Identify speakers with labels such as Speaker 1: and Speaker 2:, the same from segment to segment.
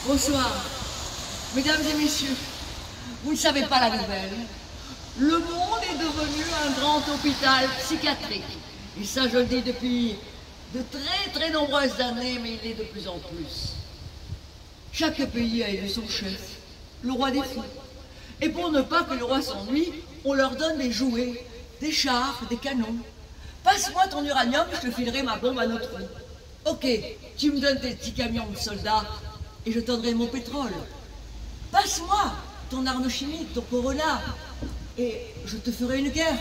Speaker 1: Bonsoir. Mesdames et messieurs, vous ne savez pas la nouvelle. Le monde est devenu un grand hôpital psychiatrique. Et ça, je le dis depuis de très nombreuses années, mais il est de plus en plus. Chaque pays a élu son chef, le roi des fous. Et pour ne pas que le roi s'ennuie, on leur donne des jouets, des chars, des canons. Passe-moi ton uranium, je te filerai ma bombe à neutrons. Ok, tu me donnes tes petits camions de soldats et je te donnerai mon pétrole. Passe-moi ton arme chimique, ton corona, et je te ferai une guerre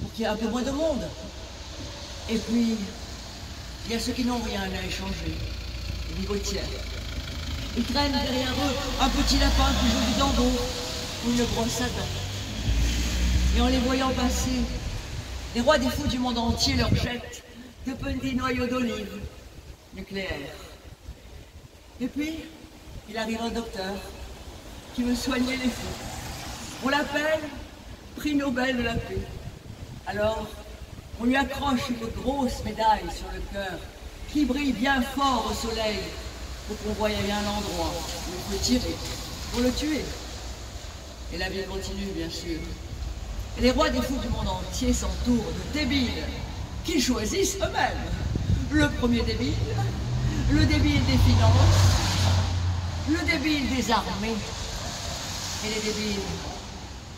Speaker 1: pour qu'il y ait un peu moins de monde. Et puis, il y a ceux qui n'ont rien à échanger, les ligotières. Ils traînent derrière eux un petit lapin qui joue du tambour ou une brosse à dents. Et en les voyant passer, les rois des fous du monde entier leur jettent de petits noyaux d'olive nucléaires. Et puis, il arrive un docteur qui veut soigner les fous. On l'appelle prix Nobel de la paix. Alors, on lui accroche une grosse médaille sur le cœur qui brille bien fort au soleil pour qu'on voie bien l'endroit où il faut tirer pour le tuer. Et la vie continue, bien sûr. Et les rois des fous du monde entier s'entourent de débiles qui choisissent eux-mêmes. Le premier débile, le débile des finances, le débile des armées. Et les débiles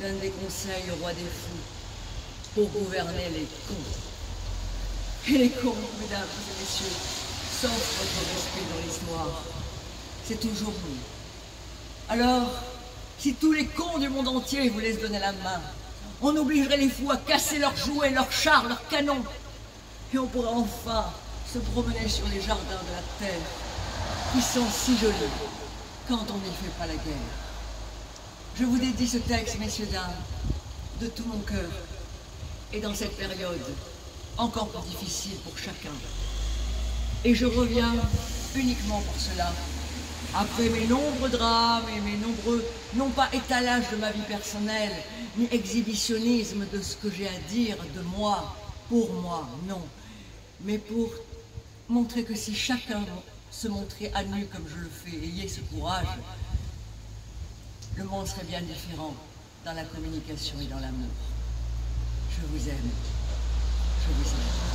Speaker 1: donnent des conseils au roi des fous pour gouverner les cons. Et les cons, mesdames et messieurs, sauf votre respect dans l'histoire, c'est toujours nous. Alors, si tous les cons du monde entier vous laissent donner la main, on obligerait les fous à casser leurs jouets, leurs chars, leurs canons. Et on pourrait enfin se promener sur les jardins de la terre, qui sont si jolis quand on n'y fait pas la guerre. Je vous dédie ce texte, messieurs, dames, de tout mon cœur, et dans cette période encore plus difficile pour chacun. Et je reviens uniquement pour cela, après mes nombreux drames et mes nombreux, non pas étalages de ma vie personnelle, ni exhibitionnisme de ce que j'ai à dire de moi, pour moi, non, mais pour montrer que si chacun se montrait à nu comme je le fais, ayez ce courage, le monde serait bien différent dans la communication et dans l'amour. Je vous aime. Je vous aime.